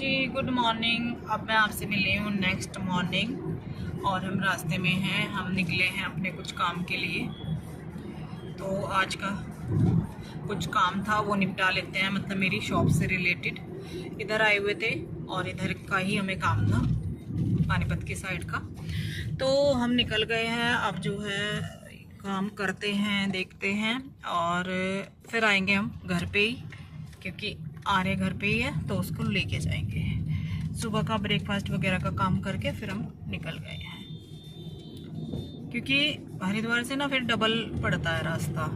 जी good morning. अब मैं आपसे मिली हूँ नेक्स्ट मॉर्निंग और हम रास्ते में हैं। हम निकले हैं अपने कुछ काम के लिए, तो आज का कुछ काम था वो निपटा लेते हैं। मतलब मेरी शॉप से रिलेटेड इधर आए हुए थे और इधर का ही हमें काम था, पानीपत की साइड का। तो हम निकल गए हैं। अब जो है काम करते हैं, देखते हैं और फिर आएंगे हम घर पे ही, क्योंकि आर्य घर पे ही है तो उसको लेके जाएंगे। सुबह का ब्रेकफास्ट वगैरह का काम करके फिर हम निकल गए हैं, क्योंकि हरिद्वार से ना फिर डबल पड़ता है रास्ता,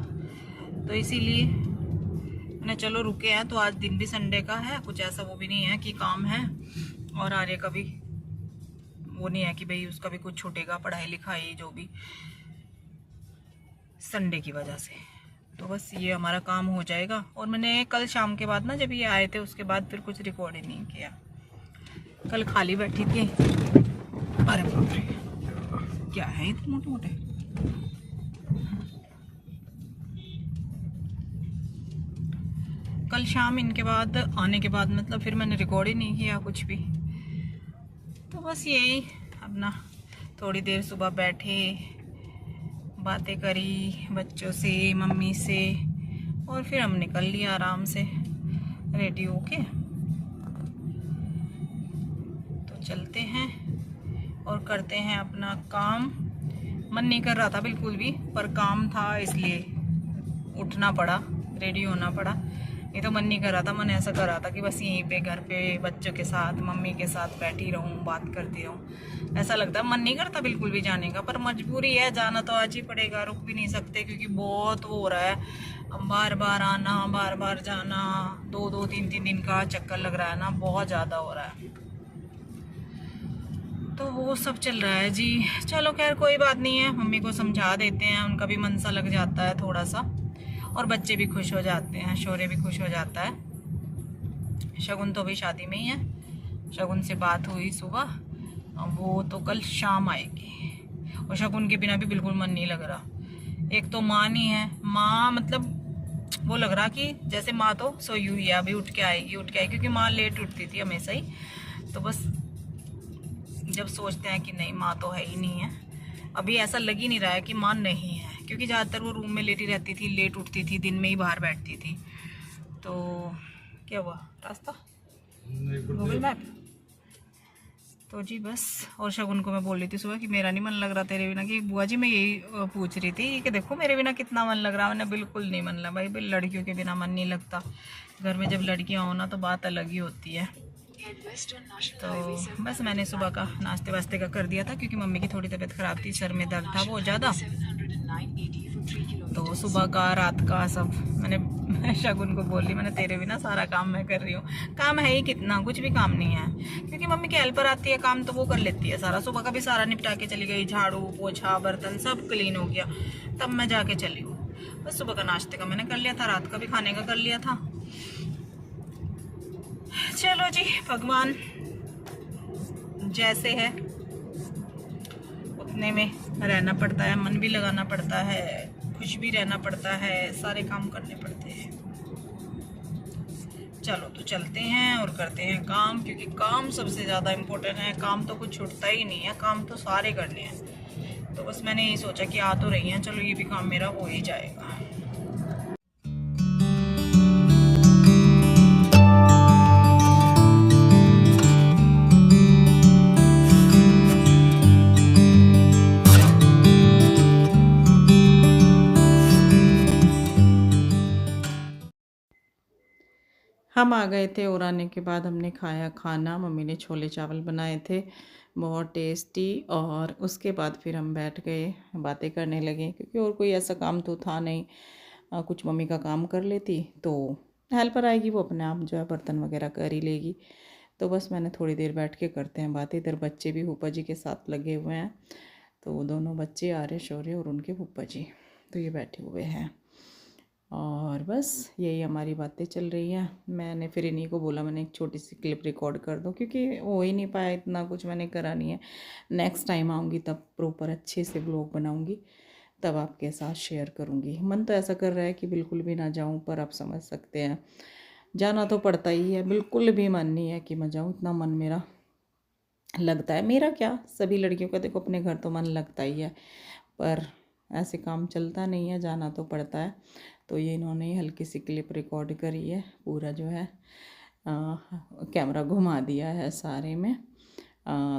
तो इसीलिए मैंने चलो रुके हैं। तो आज दिन भी संडे का है, कुछ ऐसा वो भी नहीं है कि काम है, और आर्य का भी वो नहीं है कि भाई उसका भी कुछ छूटेगा, पढ़ाई लिखाई जो भी संडे की वजह से। तो बस ये हमारा काम हो जाएगा। और मैंने कल शाम के बाद ना, जब ये आए थे उसके बाद फिर कुछ रिकॉर्ड ही नहीं किया। कल खाली बैठी थी। अरे बाप रे, क्या है इतने मोटे मोटे। कल शाम इनके बाद आने के बाद मतलब फिर मैंने रिकॉर्ड ही नहीं किया कुछ भी। तो बस यही अपना थोड़ी देर सुबह बैठे, बातें करी बच्चों से, मम्मी से, और फिर हम निकल लिया आराम से रेडी होके। तो चलते हैं और करते हैं अपना काम। मन नहीं कर रहा था बिल्कुल भी, पर काम था इसलिए उठना पड़ा, रेडी होना पड़ा। ये तो मन नहीं कर रहा था, मन ऐसा कर रहा था कि बस यहीं पे घर पे बच्चों के साथ, मम्मी के साथ बैठी रहूं, बात करती रहूं। ऐसा लगता है, मन नहीं करता बिल्कुल भी जाने का, पर मजबूरी है, जाना तो आज ही पड़ेगा, रुक भी नहीं सकते, क्योंकि बहुत वो हो रहा है। बार बार आना, बार बार जाना, 2-2 3-3 दिन का चक्कर लग रहा है ना, बहुत ज़्यादा हो रहा है। तो वो सब चल रहा है जी। चलो खैर कोई बात नहीं है, मम्मी को समझा देते हैं, उनका भी मन सा लग जाता है थोड़ा सा, और बच्चे भी खुश हो जाते हैं, शौर्य भी खुश हो जाता है। शगुन तो अभी शादी में ही है, शगुन से बात हुई सुबह, वो तो कल शाम आएगी। और शगुन के बिना भी बिल्कुल मन नहीं लग रहा। एक तो माँ नहीं है, माँ मतलब वो लग रहा कि जैसे माँ तो सोई हुई है, अभी उठ के आएगी, क्योंकि माँ लेट उठती थी हमेशा ही। तो बस जब सोचते हैं कि नहीं माँ तो है ही नहीं है, अभी ऐसा लग ही नहीं रहा है कि माँ नहीं है, क्योंकि ज़्यादातर वो रूम में लेटी रहती थी, लेट उठती थी, दिन में ही बाहर बैठती थी। तो क्या हुआ, रास्ता गूगल मैप। तो जी बस। और शगुन को मैं बोल रही थी सुबह कि मेरा नहीं मन लग रहा तेरे बिना, कि बुआ जी मैं यही पूछ रही थी कि देखो मेरे बिना कितना मन लग रहा है। मैंने बिल्कुल नहीं मन लगा भाई, लड़कियों के बिना मन नहीं लगता। घर में जब लड़कियाँ हो ना तो बात अलग ही होती है। तो बस मैंने सुबह का नाश्ते वास्ते का कर दिया था, क्योंकि मम्मी की थोड़ी तबीयत ख़राब थी, सर में दर्द था बहुत ज़्यादा। तो सुबह का रात का सब मैंने शगुन को बोल ली, मैंने तेरे बिना सारा काम मैं कर रही हूँ। काम है ही कितना, कुछ भी काम नहीं है, क्योंकि मम्मी की हेल्पर आती है, काम तो वो कर लेती है सारा। सुबह का भी सारा निपटा के चली गई, झाड़ू पोछा बर्तन सब क्लीन हो गया, तब मैं जाके चली हूँ। बस सुबह का नाश्ते का मैंने कर लिया था, रात का भी खाने का कर लिया था। चलो जी, भगवान जैसे है उतने में रहना पड़ता है, मन भी लगाना पड़ता है, खुश भी रहना पड़ता है, सारे काम करने पड़ते हैं। चलो तो चलते हैं और करते हैं काम, क्योंकि काम सबसे ज़्यादा इम्पोर्टेंट है। काम तो कुछ छूटता ही नहीं है, काम तो सारे करने हैं। तो बस मैंने यही सोचा कि आ तो रही हैं, चलो ये भी काम मेरा हो ही जाएगा। हम आ गए थे और आने के बाद हमने खाया खाना। मम्मी ने छोले चावल बनाए थे, बहुत टेस्टी। और उसके बाद फिर हम बैठ गए, बातें करने लगे, क्योंकि और कोई ऐसा काम तो था नहीं। कुछ मम्मी का काम कर लेती तो हेल्पर आएगी, वो अपने आप जो है बर्तन वगैरह कर ही लेगी। तो बस मैंने थोड़ी देर बैठ के करते हैं बातें। इधर बच्चे भी फूफा जी के साथ लगे हुए हैं, तो दोनों बच्चे आर्य शौर्य और उनके फूफा जी, तो ये बैठे हुए हैं। और बस यही हमारी बातें चल रही हैं। मैंने फिर इन्हीं को बोला, मैंने एक छोटी सी क्लिप रिकॉर्ड कर दो, क्योंकि हो ही नहीं पाया, इतना कुछ मैंने करा नहीं है। नेक्स्ट टाइम आऊँगी तब प्रॉपर अच्छे से ब्लॉग बनाऊँगी, तब आपके साथ शेयर करूँगी। मन तो ऐसा कर रहा है कि बिल्कुल भी ना जाऊँ, पर आप समझ सकते हैं जाना तो पड़ता ही है, बिल्कुल भी मन नहीं है कि मैं जाऊँ, इतना मन मेरा लगता है। मेरा क्या, सभी लड़कियों का देखो अपने घर तो मन लगता ही है, पर ऐसे काम चलता नहीं है, जाना तो पड़ता है। तो ये इन्होंने हल्की सी क्लिप रिकॉर्ड करी है, पूरा जो है कैमरा घुमा दिया है सारे में।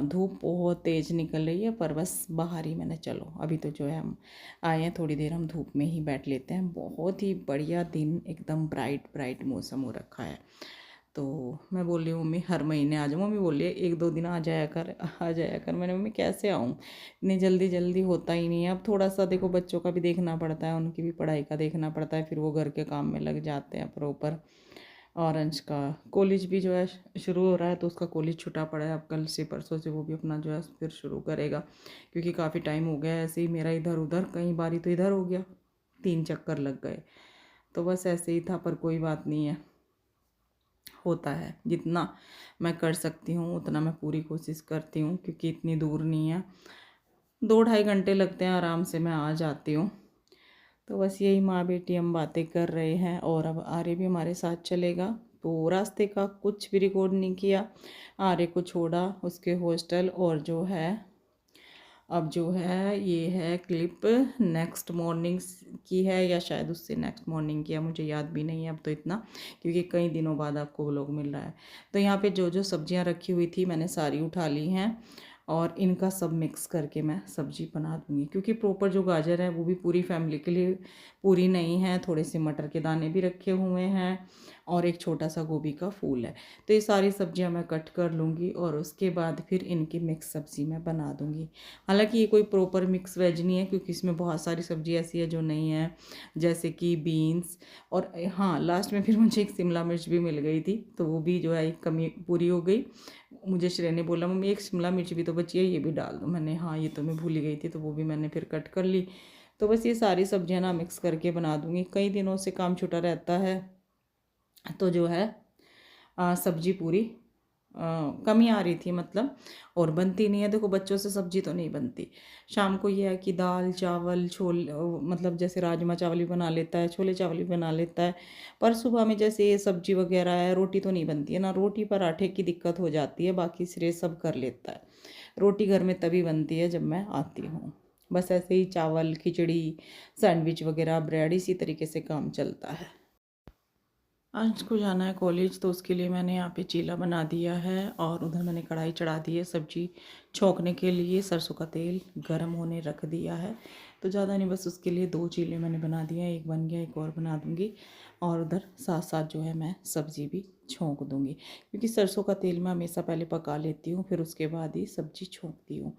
धूप बहुत तेज़ निकल रही है, पर बस बाहर ही मैंने, चलो अभी तो जो है हम आए हैं, थोड़ी देर हम धूप में ही बैठ लेते हैं। बहुत ही बढ़िया दिन, एकदम ब्राइट ब्राइट मौसम हो रखा है। तो मैं बोल रही हूँ मम्मी हर महीने आ जाऊँ। मम्मी बोली 1-2 दिन आ जाया कर, आ जाया कर। मैंने, मम्मी कैसे आऊँ, इतनी जल्दी जल्दी होता ही नहीं है। अब थोड़ा सा देखो बच्चों का भी देखना पड़ता है, उनकी भी पढ़ाई का देखना पड़ता है, फिर वो घर के काम में लग जाते हैं प्रॉपर। और अंश का कॉलेज भी जो है शुरू हो रहा है, तो उसका कॉलेज छूटा पड़ा है, अब कल से परसों से वो भी अपना जो है फिर शुरू करेगा, क्योंकि काफ़ी टाइम हो गया है ऐसे ही मेरा इधर उधर, कई बारी तो इधर हो गया, 3 चक्कर लग गए। तो बस ऐसे ही था, पर कोई बात नहीं है, होता है। जितना मैं कर सकती हूँ उतना मैं पूरी कोशिश करती हूँ, क्योंकि इतनी दूर नहीं है, 2-2.5 घंटे लगते हैं, आराम से मैं आ जाती हूँ। तो बस यही माँ बेटी हम बातें कर रहे हैं, और अब आर्य भी हमारे साथ चलेगा। तो रास्ते का कुछ भी रिकॉर्ड नहीं किया, आर्य को छोड़ा उसके हॉस्टल, और जो है अब जो है ये है क्लिप नेक्स्ट मॉर्निंग की है, या शायद उससे नेक्स्ट मॉर्निंग की है, मुझे याद भी नहीं है अब तो इतना, क्योंकि कई दिनों बाद आपको व्लॉग मिल रहा है। तो यहाँ पे जो जो सब्जियाँ रखी हुई थी मैंने सारी उठा ली हैं, और इनका सब मिक्स करके मैं सब्जी बना दूँगी, क्योंकि प्रॉपर जो गाजर है वो भी पूरी फैमिली के लिए पूरी नहीं है, थोड़े से मटर के दाने भी रखे हुए हैं, और एक छोटा सा गोभी का फूल है। तो ये सारी सब्जियां मैं कट कर लूँगी, और उसके बाद फिर इनकी मिक्स सब्ज़ी मैं बना दूँगी। हालांकि ये कोई प्रॉपर मिक्स वेज नहीं है, क्योंकि इसमें बहुत सारी सब्ज़ी ऐसी है जो नहीं है, जैसे कि बीन्स, और हाँ लास्ट में फिर मुझे एक शिमला मिर्च भी मिल गई थी, तो वो भी जो है एक कमी पूरी हो गई। मुझे श्रेय ने बोला मम्मी एक शिमला मिर्च भी तो बची है, ये भी डाल दो। मैंने हाँ ये तो मैं भूल ही गई थी, तो वो भी मैंने फिर कट कर ली। तो बस ये सारी सब्जियां ना मिक्स करके बना दूँगी, कई दिनों से काम छुटा रहता है, तो जो है सब्जी पूरी कमी आ रही थी मतलब, और बनती नहीं है। देखो बच्चों से सब्जी तो नहीं बनती। शाम को ये है कि दाल चावल छोले, मतलब जैसे राजमा चावल भी बना लेता है, छोले चावल भी बना लेता है, पर सुबह में जैसे ये सब्जी वगैरह है, रोटी तो नहीं बनती है ना, रोटी पराठे की दिक्कत हो जाती है, बाकी सिरे सब कर लेता है। रोटी घर में तभी बनती है जब मैं आती हूँ। बस ऐसे ही चावल खिचड़ी सैंडविच वगैरह ब्रेड इसी तरीके से काम चलता है। आज को जाना है कॉलेज, तो उसके लिए मैंने यहाँ पे चीला बना दिया है, और उधर मैंने कढ़ाई चढ़ा दी है सब्जी छोंकने के लिए, सरसों का तेल गरम होने रख दिया है। तो ज़्यादा नहीं, बस उसके लिए 2 चीले मैंने बना दिए हैं, एक बन गया, एक और बना दूँगी, और उधर साथ साथ जो है मैं सब्ज़ी भी छोंक दूँगी, क्योंकि सरसों का तेल मैं हमेशा पहले पका लेती हूँ, फिर उसके बाद ही सब्ज़ी छोंकती हूँ।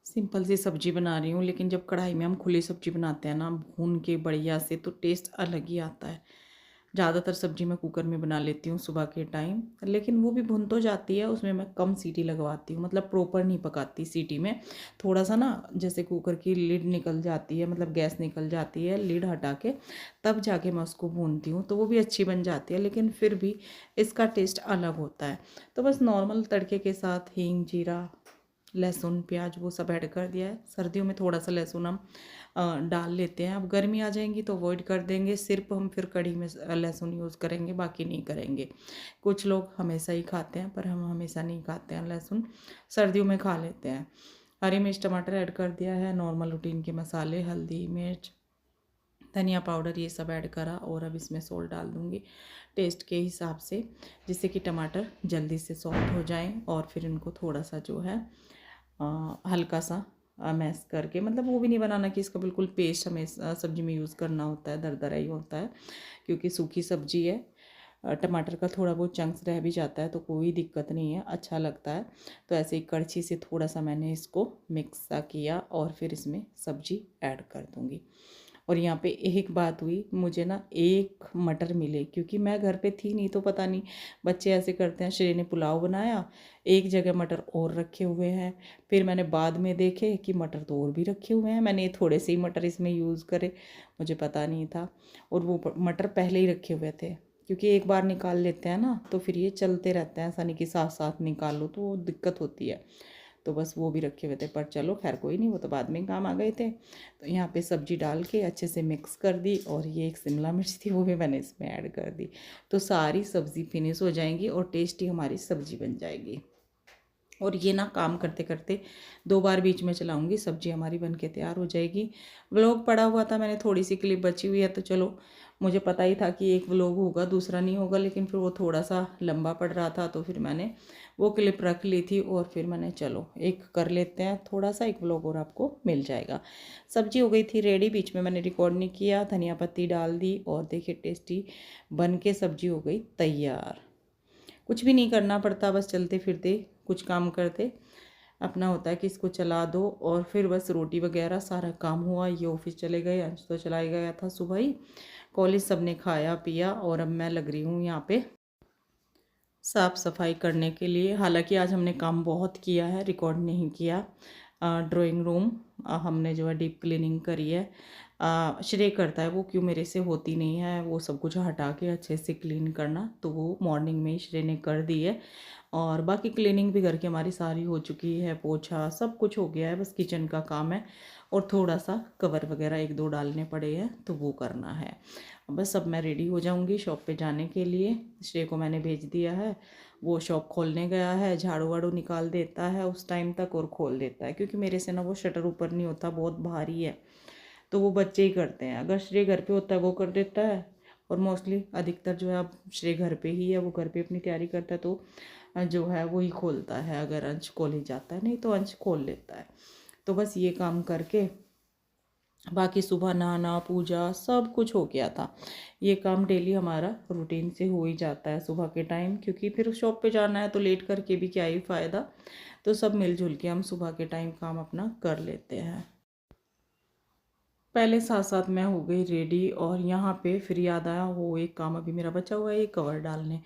सिंपल सी सब्ज़ी बना रही हूँ, लेकिन जब कढ़ाई में हम खुली सब्ज़ी बनाते हैं ना भून के बढ़िया से, तो टेस्ट अलग ही आता है। ज़्यादातर सब्ज़ी मैं कुकर में बना लेती हूँ सुबह के टाइम, लेकिन वो भी भुन तो जाती है, उसमें मैं कम सीटी लगवाती हूँ, मतलब प्रॉपर नहीं पकाती सीटी में। थोड़ा सा ना जैसे कुकर की लिड निकल जाती है, मतलब गैस निकल जाती है, लिड हटा के तब जाके मैं उसको भूनती हूँ, तो वो भी अच्छी बन जाती है, लेकिन फिर भी इसका टेस्ट अलग होता है। तो बस नॉर्मल तड़के के साथ हींग जीरा लहसुन प्याज वो सब ऐड कर दिया है। सर्दियों में थोड़ा सा लहसुन हम डाल लेते हैं, अब गर्मी आ जाएंगी तो अवॉइड कर देंगे, सिर्फ हम फिर कढ़ी में लहसुन यूज़ करेंगे, बाकी नहीं करेंगे। कुछ लोग हमेशा ही खाते हैं, पर हम हमेशा नहीं खाते हैं लहसुन, सर्दियों में खा लेते हैं। हरी मिर्च टमाटर ऐड कर दिया है, नॉर्मल रूटीन के मसाले हल्दी मिर्च धनिया पाउडर ये सब ऐड करा, और अब इसमें सॉल्ट डाल दूँगी टेस्ट के हिसाब से, जिससे कि टमाटर जल्दी से सॉफ्ट हो जाएं, और फिर इनको थोड़ा सा जो है हल्का सा मैश करके, मतलब वो भी नहीं बनाना कि इसका बिल्कुल पेस्ट हमें सब्ज़ी में यूज़ करना होता है, दरदरा ही होता है, क्योंकि सूखी सब्ज़ी है। टमाटर का थोड़ा बहुत चंक्स रह भी जाता है तो कोई दिक्कत नहीं है, अच्छा लगता है। तो ऐसे ही कड़छी से थोड़ा सा मैंने इसको मिक्स सा किया, और फिर इसमें सब्ज़ी ऐड कर दूँगी। और यहाँ पे एक बात हुई, मुझे ना एक मटर मिले, क्योंकि मैं घर पे थी नहीं, तो पता नहीं बच्चे ऐसे करते हैं। श्रेय ने पुलाव बनाया, एक जगह मटर और रखे हुए हैं, फिर मैंने बाद में देखे कि मटर तो और भी रखे हुए हैं, मैंने थोड़े से ही मटर इसमें यूज़ करे, मुझे पता नहीं था। और वो मटर पहले ही रखे हुए थे, क्योंकि एक बार निकाल लेते हैं ना तो फिर ये चलते रहते हैं, ऐसा नहीं कि साथ साथ निकाल लो, तो वो दिक्कत होती है। तो बस वो भी रखे हुए थे, पर चलो खैर कोई नहीं, वो तो बाद में काम आ गए थे। तो यहाँ पे सब्जी डाल के अच्छे से मिक्स कर दी, और ये एक शिमला मिर्च थी वो भी मैंने इसमें ऐड कर दी। तो सारी सब्ज़ी फिनिश हो जाएंगी और टेस्टी हमारी सब्ज़ी बन जाएगी। और ये ना काम करते करते 2 बार बीच में चलाऊंगी, सब्जी हमारी बन के तैयार हो जाएगी। व्लॉग पड़ा हुआ था, मैंने थोड़ी सी क्लिप बची हुई है, तो चलो मुझे पता ही था कि एक व्लॉग होगा दूसरा नहीं होगा, लेकिन फिर वो थोड़ा सा लंबा पड़ रहा था, तो फिर मैंने वो क्लिप रख ली थी, और फिर मैंने चलो एक कर लेते हैं थोड़ा सा, एक व्लॉग और आपको मिल जाएगा। सब्जी हो गई थी रेडी, बीच में मैंने रिकॉर्ड नहीं किया, धनिया पत्ती डाल दी, और देखिए टेस्टी बन के सब्जी हो गई तैयार। कुछ भी नहीं करना पड़ता, बस चलते फिरते कुछ काम करते अपना होता है कि इसको चला दो, और फिर बस रोटी वगैरह सारा काम हुआ। ये ऑफिस चले गए, अंश तो चला गया था सुबह ही कॉलेज, सबने खाया पिया, और अब मैं लग रही हूँ यहाँ पे साफ़ सफाई करने के लिए। हालांकि आज हमने काम बहुत किया है, रिकॉर्ड नहीं किया। ड्राइंग रूम हमने जो है डीप क्लीनिंग करी है। श्रेय करता है वो, क्यों मेरे से होती नहीं है वो सब कुछ हटा के अच्छे से क्लीन करना, तो वो मॉर्निंग में ही श्रेय ने कर दी है। और बाकी क्लीनिंग भी घर की हमारी सारी हो चुकी है, पोछा सब कुछ हो गया है, बस किचन का काम है, और थोड़ा सा कवर वगैरह 1-2 डालने पड़े हैं, तो वो करना है। बस अब मैं रेडी हो जाऊंगी शॉप पे जाने के लिए। श्रेय को मैंने भेज दिया है, वो शॉप खोलने गया है, झाड़ू वाड़ू निकाल देता है उस टाइम तक और खोल देता है, क्योंकि मेरे से ना वो शटर ऊपर नहीं होता, बहुत भारी है, तो वो बच्चे ही करते हैं। अगर श्रेय घर पे होता है वो कर देता है, और मोस्टली अधिकतर जो है अब श्रेय घर पे ही है, वो घर पे अपनी तैयारी करता है, तो जो है वो ही खोलता है, अगर अंश कॉलेज जाता है, नहीं तो अंश खोल लेता है। तो बस ये काम करके बाकी सुबह नहाना पूजा सब कुछ हो गया था। ये काम डेली हमारा रूटीन से हो ही जाता है सुबह के टाइम, क्योंकि फिर शॉप पे जाना है तो लेट करके भी क्या ही फ़ायदा। तो सब मिलजुल के हम सुबह के टाइम काम अपना कर लेते हैं। पहले साथ साथ मैं हो गई रेडी, और यहाँ पे फिर याद आया वो एक काम अभी मेरा बचा हुआ है, ये कवर डालने।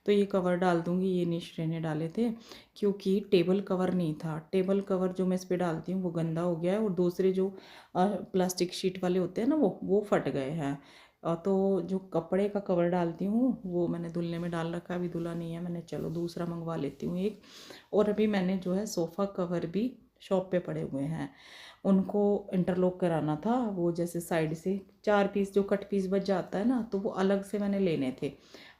तो ये कवर डाल दूँगी, ये निश्रे ने डाले थे, क्योंकि टेबल कवर नहीं था। टेबल कवर जो मैं इस पर डालती हूँ वो गंदा हो गया है, और दूसरे जो प्लास्टिक शीट वाले होते हैं ना वो फट गए हैं। तो जो कपड़े का कवर डालती हूँ वो मैंने धुलने में डाल रखा है, अभी धुला नहीं है मैंने, चलो दूसरा मंगवा लेती हूँ एक। और अभी मैंने जो है सोफ़ा कवर भी शॉप पे पड़े हुए हैं, उनको इंटरलॉक कराना था। वो जैसे साइड से 4 पीस जो कट पीस बच जाता है ना, तो वो अलग से मैंने लेने थे,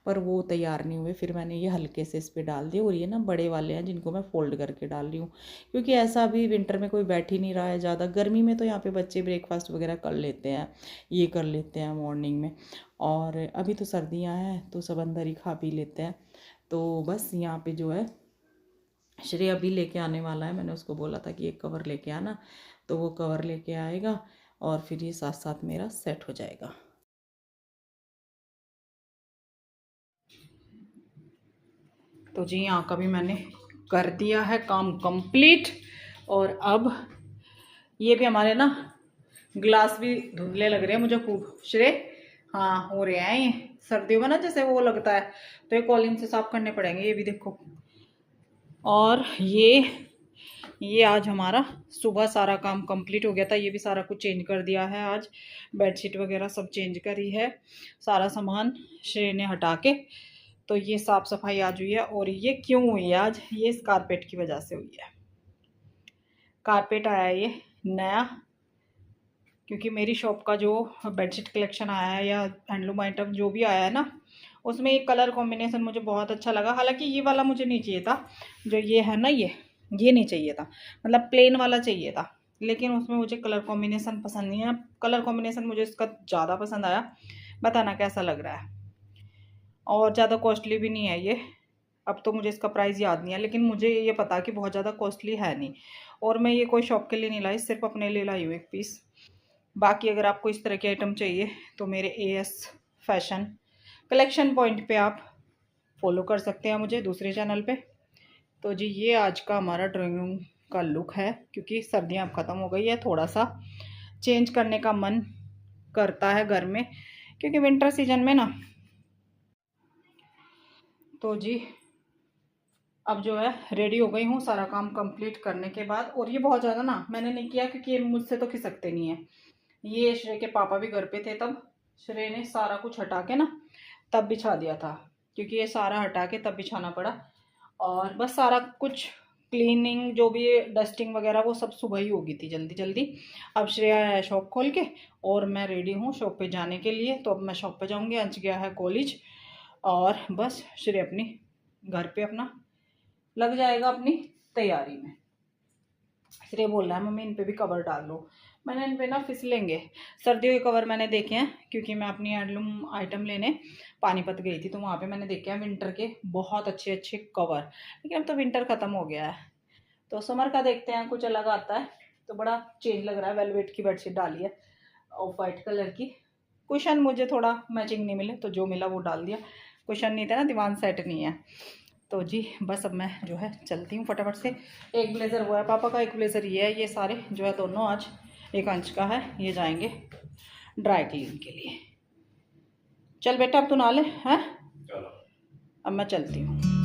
पर वो तैयार नहीं हुए। फिर मैंने ये हल्के से इस पर डाल दिए, और ये ना बड़े वाले हैं जिनको मैं फ़ोल्ड करके डाल रही हूँ, क्योंकि ऐसा अभी विंटर में कोई बैठ ही नहीं रहा है ज़्यादा। गर्मी में तो यहाँ पे बच्चे ब्रेकफास्ट वगैरह कर लेते हैं, ये कर लेते हैं मॉर्निंग में, और अभी तो सर्दियाँ हैं तो सब अंदर ही खा पी लेते हैं। तो बस यहाँ पे जो है श्रेय अभी लेके आने वाला है, मैंने उसको बोला था कि एक कवर लेके आना, तो वो कवर लेके आएगा, और फिर ये साथ साथ मेरा सेट हो जाएगा। तो जी यहाँ का भी मैंने कर दिया है काम कंप्लीट, और अब ये भी हमारे ना ग्लास भी धुंधले लग रहे हैं मुझे खूब। श्रेय हाँ हो रहे हैं ये सर्दियों में ना जैसे वो लगता है, तो ये कॉलिन से साफ करने पड़ेंगे, ये भी देखो। और ये आज हमारा सुबह सारा काम कंप्लीट हो गया था, ये भी सारा कुछ चेंज कर दिया है आज, बेडशीट वगैरह सब चेंज करी है, सारा सामान श्रेय ने हटा के। तो ये साफ़ सफाई आज हुई है, और ये क्यों हुई है आज, ये इस कारपेट की वजह से हुई है। कारपेट आया है ये नया, क्योंकि मेरी शॉप का जो बेडशीट कलेक्शन आया है या हैंडलूम आइटम जो भी आया है ना, उसमें एक कलर कॉम्बिनेशन मुझे बहुत अच्छा लगा। हालांकि ये वाला मुझे नहीं चाहिए था, जो ये है ना ये नहीं चाहिए था, मतलब प्लेन वाला चाहिए था, लेकिन उसमें मुझे कलर कॉम्बिनेशन पसंद नहीं है। कलर कॉम्बिनेशन मुझे इसका ज़्यादा पसंद आया, बताना कैसा लग रहा है। और ज़्यादा कॉस्टली भी नहीं है ये, अब तो मुझे इसका प्राइस याद नहीं है, लेकिन मुझे ये पता कि बहुत ज़्यादा कॉस्टली है नहीं। और मैं ये कोई शॉप के लिए नहीं लाई, सिर्फ अपने लिए लाई हूँ एक पीस। बाकी अगर आपको इस तरह के आइटम चाहिए तो मेरे AS फैशन कलेक्शन पॉइंट पे आप फॉलो कर सकते हैं मुझे दूसरे चैनल पे। तो जी ये आज का हमारा ड्राइंग रूम का लुक है, क्योंकि सर्दियाँ अब ख़त्म हो गई है, थोड़ा सा चेंज करने का मन करता है घर में, क्योंकि विंटर सीजन में ना। तो जी अब जो है रेडी हो गई हूँ सारा काम कंप्लीट करने के बाद। और ये बहुत ज़्यादा ना मैंने नहीं किया, क्योंकि ये मुझसे तो खिसकते नहीं है। ये श्रेय के पापा भी घर पे थे, तब श्रेय ने सारा कुछ हटा के ना तब बिछा दिया था, क्योंकि ये सारा हटा के तब बिछाना पड़ा। और बस सारा कुछ क्लीनिंग जो भी डस्टिंग वगैरह वो सब सुबह ही होगी थी जल्दी जल्दी। अब श्रेया है शॉप खोल के और मैं रेडी हूँ शॉप पे जाने के लिए। तो अब मैं शॉप पे जाऊँगी, अंश गया है कॉलेज और बस श्रेया अपनी घर पे अपना लग जाएगा अपनी तैयारी में। श्रेया बोल रहा है मम्मी इन पे भी कवर डाल लो। मैंने इन पे ना फिसलेंगे। सर्दियों के कवर मैंने देखे हैं क्योंकि मैं अपनी हैंडलूम आइटम लेने पानीपत गई थी तो वहाँ पे मैंने देखे हैं विंटर के बहुत अच्छे अच्छे कवर। लेकिन अब तो विंटर ख़त्म हो गया है तो समर का देखते हैं, कुछ अलग आता है तो बड़ा चेंज लग रहा है। वेलवेट की बेडशीट डाली है ऑफ वाइट कलर की। कुशन मुझे थोड़ा मैचिंग नहीं मिले तो जो मिला वो डाल दिया। कुशन नहीं था ना, दीवान सेट नहीं है। तो जी बस अब मैं जो है चलती हूँ फटाफट से। एक ब्लेज़र वो है पापा का, एक ब्लेज़र ये है। ये सारे जो है दोनों आज, एक अंश का है, ये जाएंगे ड्राई क्लीन के लिए। चल बेटा अब तू नहा ले हैं, अब मैं चलती हूँ।